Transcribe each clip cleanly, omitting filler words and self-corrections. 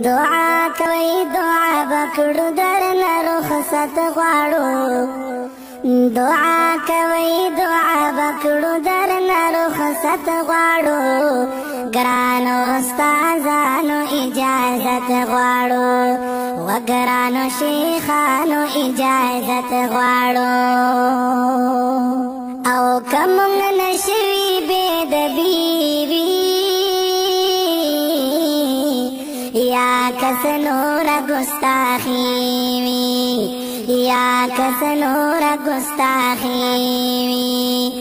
دعا کوي دعا بکړو درنه رخصت غواړو دعا کوي دعا بکړو درنه رخصت غواړو ګرانو استادانو اجازت غواړو وګرانو شیخانو اجازت غواړو او کوم نشوي بيد بیوی یا کس نور گستاخی وی یا کس نور گستاخی وی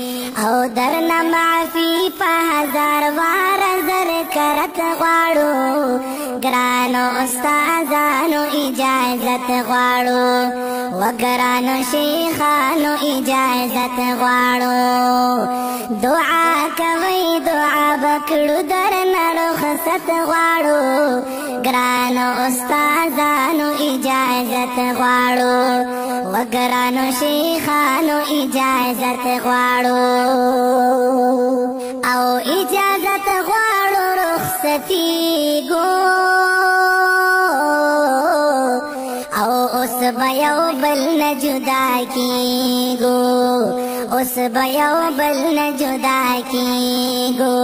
او درنا معافی پا ہزار وار زر کرت غواړو گرانو استادانو اجازت غواړو وگرانو شیخانو اجازت غواړو دعا کوي دعا بکړو درنا رخصت غواړو گرانو استادانو اجازت غواړو وگرانو شیخانو اجازت غواړو او اجازت غواړو رخصتی گو او اوس بیاو بل نجدا کیگو اوس بیاو بل نجدا کیگو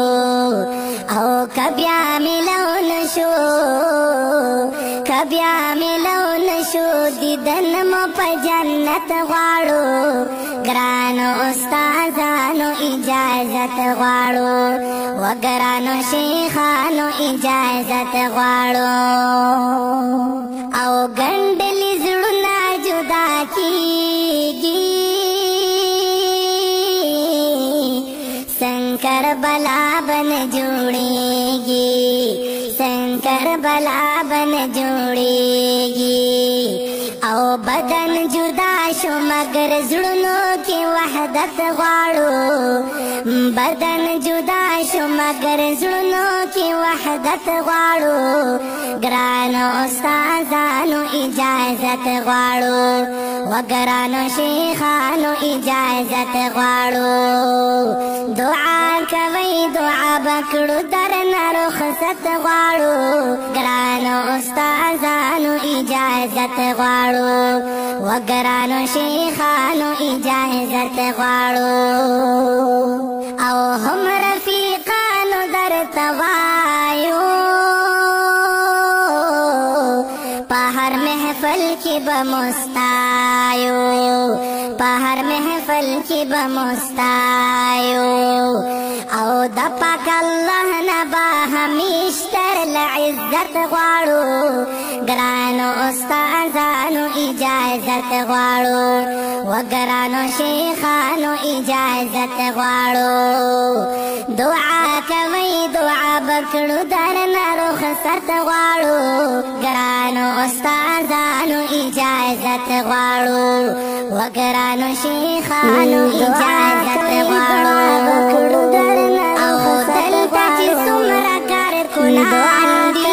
او کبیا ملو نشو کبیا ملو نشو دیدن مو په جنت غواړو ګرانو استادانو اجازت غواړو وګرانو شیخانو اجازت غواړو او ګندلې زړونه جدا کیږي شنکر بلا بن جوړيږي شنکر بلا بن جوړيږي او بدن جدا شو مگر زړونو کې وحدت غواړو بدن جدا شو مگر زړونو کې وحدت غواړو ګرانو استادانو اجازت غواړو وګرانو شیخانو اجازت غواړو دعا کوي دعا بکړو درنه رخصت غواړو ګرانو استادانو اجازت غواړو وګرانو شیخانو اجازت غواړو او هم رفیقانو درته وایو په هر محفل کې به مستایو په هر محفل کې به مستایو او د پاک الله نه به همیشتر عزت غواړو ګرانو استادانو اجازت غواړو وګرانو شیخانو اجازت غواړو دعا کوي دعا بکړو درنه رخصت غواړو ګرانو استادانو اجازت غواړو وګرانو شیخانو اجازت غواړو او دلته چې څومره کارکنان دي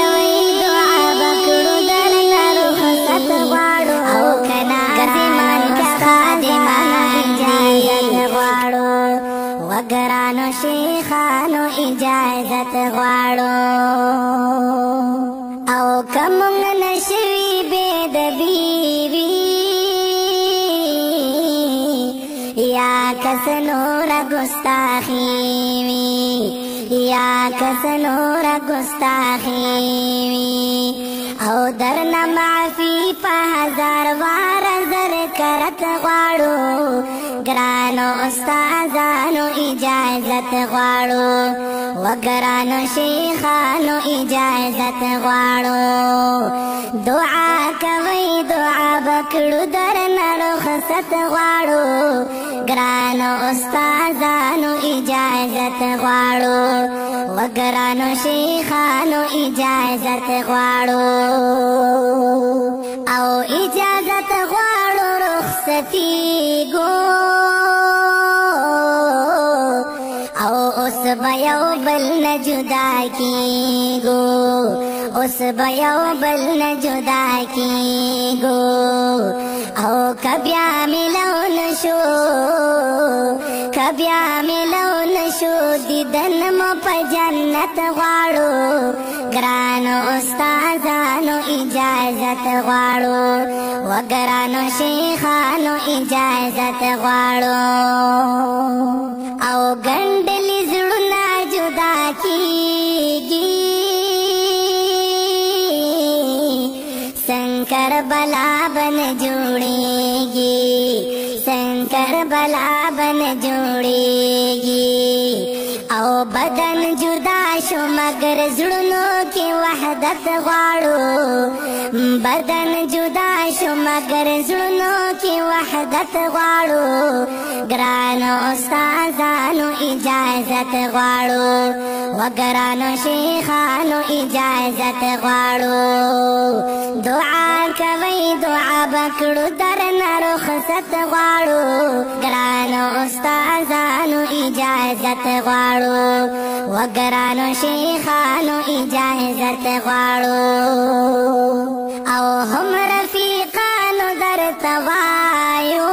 دعا بکړو درنه رخصت غواړو او کنا ګرځمان خادمان اجازت غواړو وګرانو شیخانو اجازت غواړو او کوم نشوي بيد بیوی یا کس نور گستاخی وی یا کس نور گستاخی وی او درنا معافی پا ہزار وار زر کرت غواړو ګرانو استادانو اجازت غواړو وګرانو شیخانو اجازت غواړو دعا کوي دعا بکړو درنه رخصت غواړو ګرانو استادانو اجازت غواړو وګرانو شیخانو اجازت غواړو او اجازت غواړو رخصتی گو او اوس بیاو بل نجدا کیگو उस बयो बल न जुदा कीगो ओ कब्या मिलो नशो कब्या मिलो नशो दीदन मो प जन्नत वाड़ो ग्रानो उस्तादानो इजाजत वाड़ो व ग्रानो शेखानो इजाजत वाड़ो ओ गंडली जुड़ना जुदा कीगी शंकर बला बन जोड़ेगी शंकर बला बन जोड़ेगी ओ बदन जुदा शो मगर जुड़नों की वहदत वाड़ो बदन जुदा शो मगर जुड़नों की वहदत वाड़ो ग्रानो उस्तादानो इजाजत वाड़ो व ग्रानो शेखानो इजाजत वाड़ो दुआ कवई दुआ बकड़ो दर न रुखसत वाड़ो ग्रानो उस्तादानो इजाजत वाड़ो व ग्रानो शेखानो इजाजत वाड़ो औ हम रफीकानो दर तवायो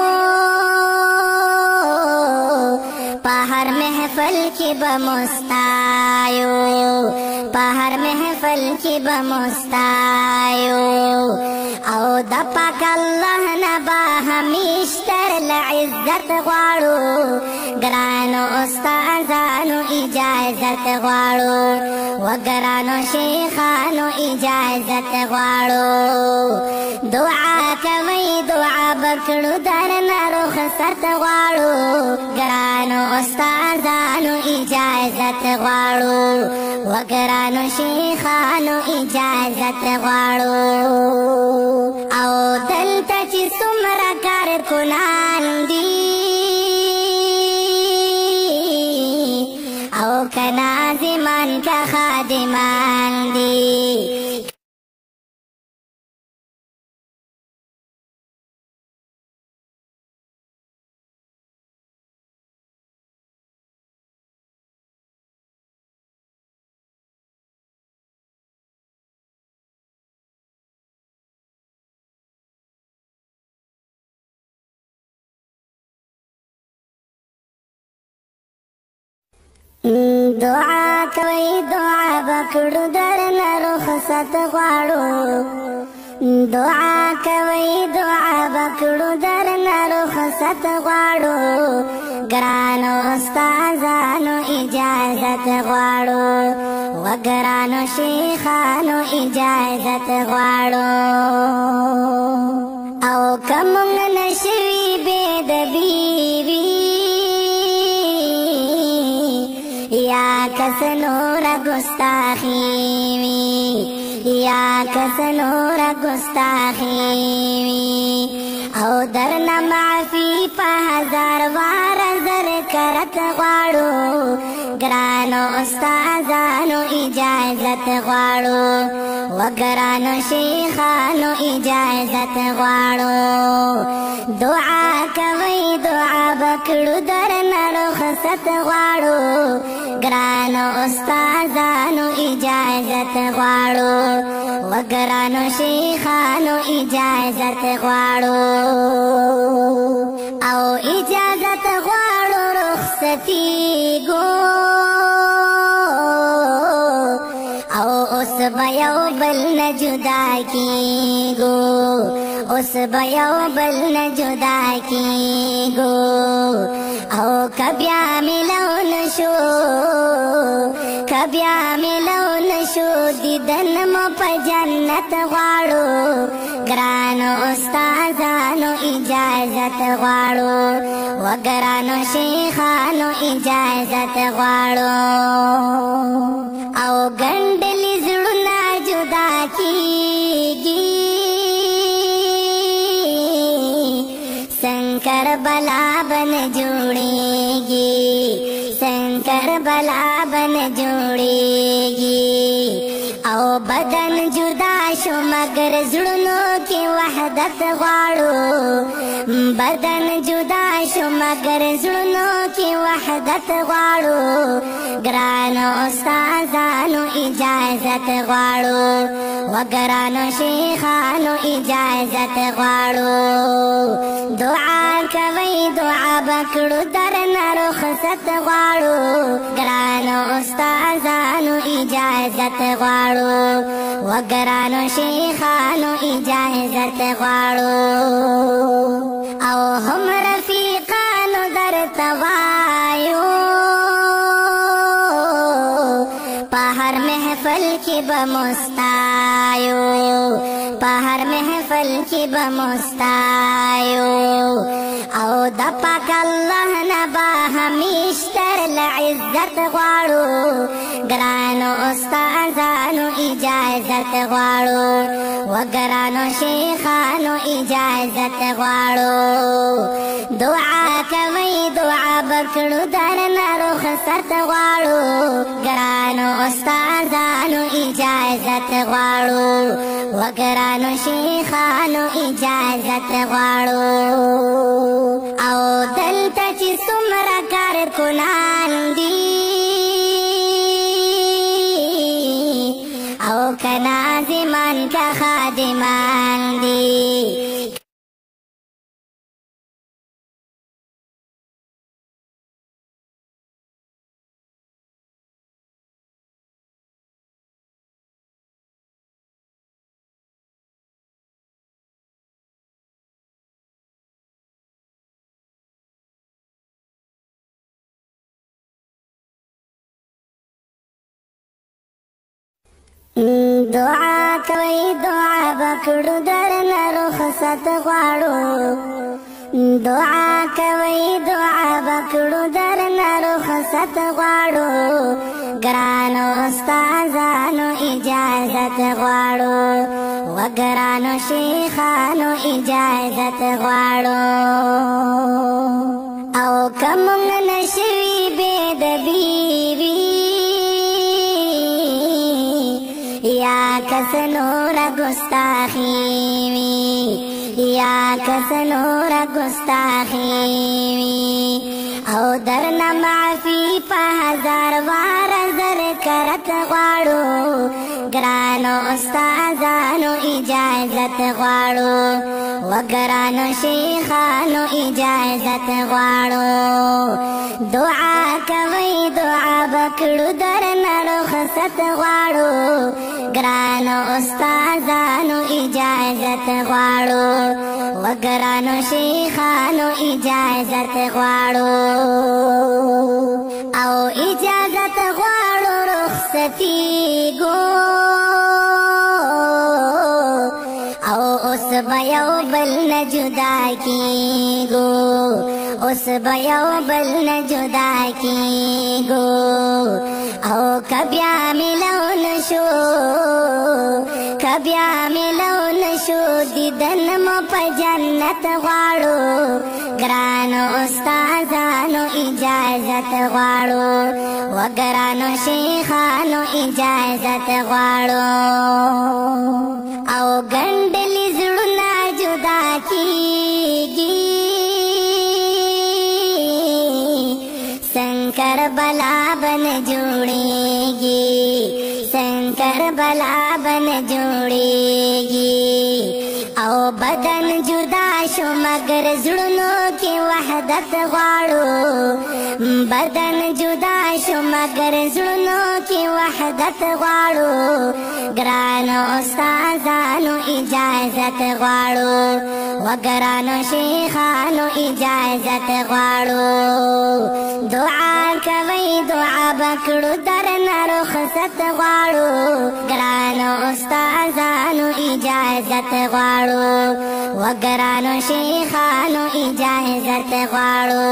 पहर महफल की बमुस्तायो पहर महफल की बमुस्तायो औ दपक अल्लाह नबा हमीश्तर लइज्जत वाड़ो ग्रानो उस्तादानो इजाजत वाड़ो व ग्रानो शेखानो इजाजत वाड़ो दुआ कवई दुआ बकड़ो दर न रुखसत वाड़ो ग्रानो उस्तादानो इजाजत वाड़ो व ग्रानो शेखानो इजाजत वाड़ो औ दलता ची सुमरा कर कुनांदी औ कनाज़िमान का खादिमान दी दुआ कोई दुआ बकड़ो दर न रुखसत वाड़ो दुआ कोई दुआ बकड़ो दर न रुखसत वाड़ो ग्रानो उस्तादानो इजाजत वाड़ो व ग्रानो शेखानो इजाजत वाड़ो औ कमुंग नशवी बेदबीवी या कसनोरा गुस्ताखीवी या कसनोरा गुस्ताखीवी औ दरना माफी पा हजार वार जर करत वाड़ो ग्रानो उस्तादानो इजाजत वाड़ो व ग्रानो शेखानो इजाजत वाड़ो दुआ कवई दुआ बकड़ो दर न रुखसत वाड़ो ग्रानो उस्तादानो इजाजत वाड़ो व ग्रानो शेखानो इजाजत वाड़ो औ इजाजत वाड़ो रुखसती गो औ उस बयो बल न जुदा की गो उस बयो बल न जुदा की गो औ कब्या मिलो नशो कब्या मिलो नशो दीदन मो प जन्नत वाड़ो ग्रानो उस्तादानो इजाजत वाड़ो व ग्रानो शेखानो इजाजत वाड़ो औ गंडली जुड़ना जुदा कीगी शंकर बला बन जोड़ेगी शंकर बला बन जोड़ेगी औ बदन जुदा شو مگر زړونو کې وحدت غواړو بدن جدا شو مگر زړونو کې وحدت غواړو ګرانو استادانو اجازت غواړو وګرانو شیخانو اجازت غواړو دعا کوي دعا بکړو درنه رخصت غواړو ګرانو استادانو اجازت غواړو وګرانو شیخانو اجازت غواړو او هم رفیقانو درته وایو په هر محفل کې به مستایو په هر محفل کې به مستایو او د پاک الله نه به همیشتر عزت غواړو ګرانو استادانو اجازت غواړو وګرانو شیخانو اجازت غواړو دعا کوي دعا بکړو درنه رخصت غواړو ګرانو استادانو اجازت غواړو وګرانو شیخانو اجازت غواړو او دلته چې څومره کارکنان دي او که ناظمان که خادمان دي دعا کوي دعا بکړو درنه رخصت غواړو دعا کوي دعا بکړو درنه رخصت غواړو ګرانو استادانو اجازت غواړو وګرانو شیخانو اجازت غواړو او کوم نشوي بېدبي یا کس نور گستاخی وی یا کس نور گستاخی وی او درنا معافی په هزار وار زر کرت غواړو ګرانو استادانو اجازت غواړو وګرانو شیخانو اجازت غواړو دعا کوي دعا بکړو درنه رخصت غواړو ګرانو استادانو اجازت غواړو وګرانو شیخانو اجازت غواړو او اجازت غواړو رخصتیږو او اوس به یو بل نه جدا کیږو اوس به یو بل نه جدا کیږو او کبیا ملو نشو کبیا ملو نشو دیدن مو په جنت غواړو ګرانو استادانو اجازت غواړو وګرانو شیخانو اجازت غواړو او ګنډلې زړونه جدا کیږي کربلا بن جوړيږي کربلا بن جوړيږي او بدن جدا شو مگر زړونو کې وحدت غواړو بدن جدا شو مگر زړونو کې وحدت غواړو ګرانو استادانو اجازت غواړو وګرانو شیخانو اجازت غواړو دعا کوي دعا بکړو درنه رخصت غواړو ګرانو استادانو اجازت غواړو وګرانو شیخانو اجازت غواړو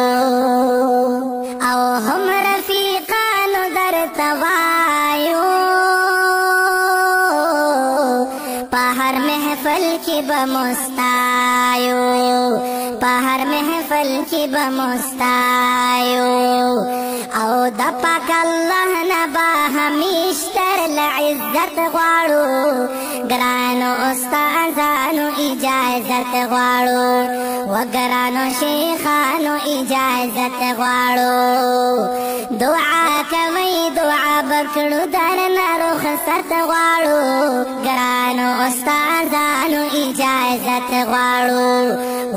او هم رفیقانو درته وایو په هر محفل کې به مستایو په هر محفل کې به مستایو او او د پاک الله نبا همیشتر لعزت غواړو ګرانو استادانو اجازت غواړو وګرانو شیخانو اجازت غواړو دعا کوي دعا بکړو درنه رخصت غواړو ګرانو استادانو اجازت غواړو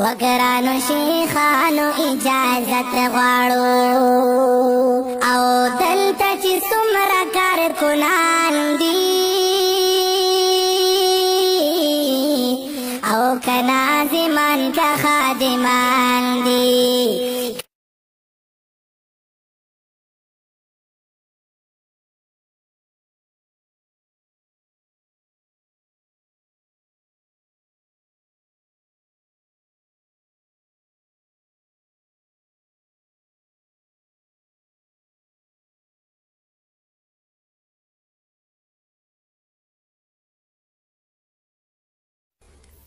وګرانو شیخانو اجازت غواړو او دلته چې څومره کارکنان دي او که ناظمان که خادمان دي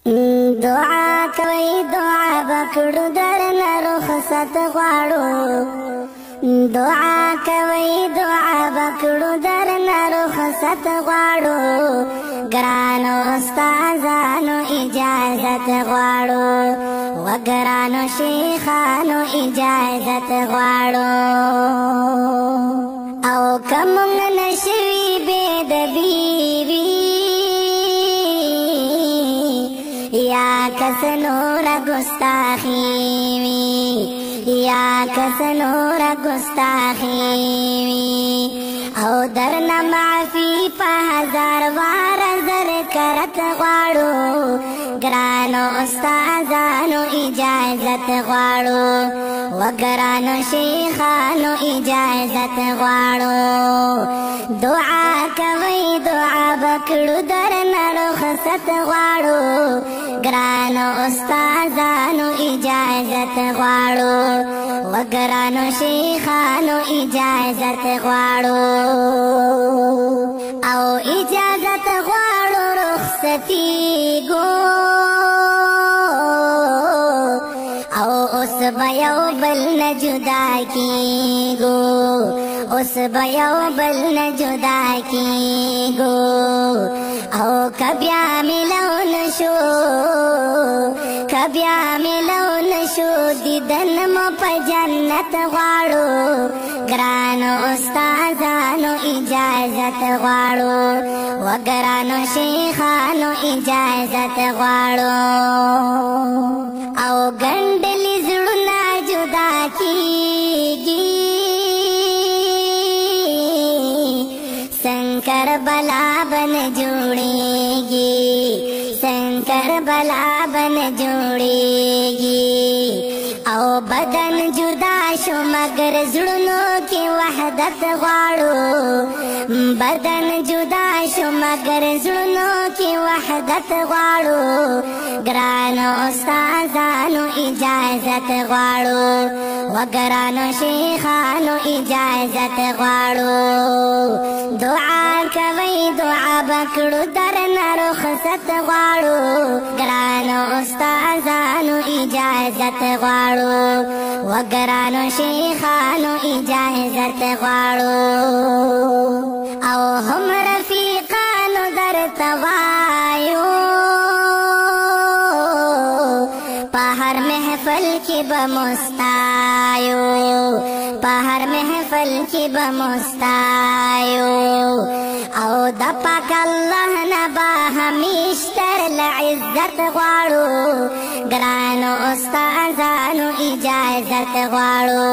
دعا کوي دعا بکړو درنه رخصت غواړو دعا کوي دعا بکړو درنه رخصت غواړو ګرانو استادانو اجازت غواړو وګرانو شیخانو اجازت غواړو او کوم نشوي بے دبیوی یا کس نور گستاخی وی یا کس نور گستاخی وی او درنا معافی پا ہزار وار زر کرت غواړو ګرانو استادانو اجازت غواړو وګرانو شیخانو اجازت غواړو دعا کوي دعا بکړو درنه رخصت غواړو ګرانو استادانو اجازت غواړو وګرانو شیخانو اجازت غواړو او اجازت غواړو رخصتي ګو او اوس به یو بل نه جدا کیږو اوس به یو بل نه جدا کیږو او کبیا ملو نشو کبیا ملو نشو دیدن مو په جنت غواړو ګرانو استادانو اجازت غواړو وګرانو شیخانو اجازت غواړو او ګنډلې زړونه جدا کیږي شنکر بلا بن جوړيږي شنکر بلا بن جوړيږي او بدن جدا شو مگر زړونو کې وحدت غواړو بدن جدا شو مگر زړونو کې وحدت غواړو ګرانو استادانو اجازت غواړو وګرانو شیخانو اجازت غواړو دعا کوي دعا بکړو درنه رخصت غواړو ګرانو استادانو اجازت غواړو وګرانو شیخانو اجازت غواړو او هم رفیقانو درته وایو په هر محفل کې به مستایو په هر محفل کې به مستایو او د پاک الله نبا همیشتر لعزت غواړو ګرانو استادانو اجازت غواړو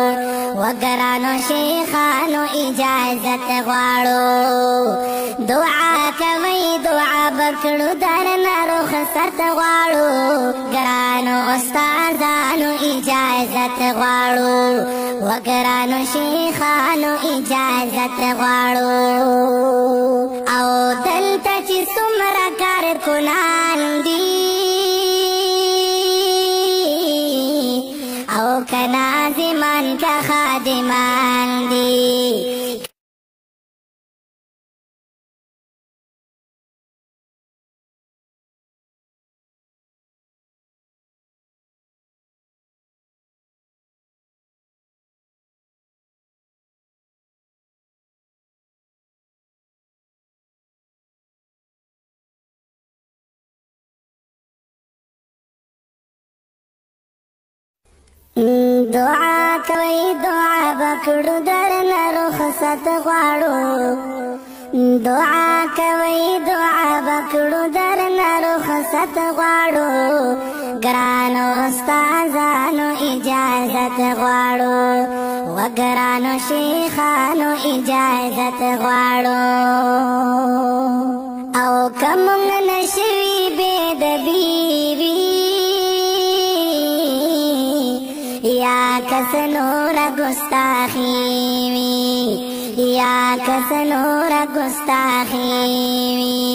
وګرانو شیخانو اجازت غواړو دعا کوي دعا بکړو درنه رخصت غواړو ګرانو استادانو اجازت غواړو وګرانو شیخانو اجازت غواړو او دلته چې څومره کارکنان دي او که ناظمان که خادمان دي دعا کوي دعا بکړو درنه رخصت غواړو دعا کوي دعا بکړو درنه رخصت غواړو ګرانو استادانو اجازت غواړو وګرانو شیخانو اجازت غواړو او کوم نشوي بيد بیوی یا کس نور گستاخی وی یا کس نور گستاخی وی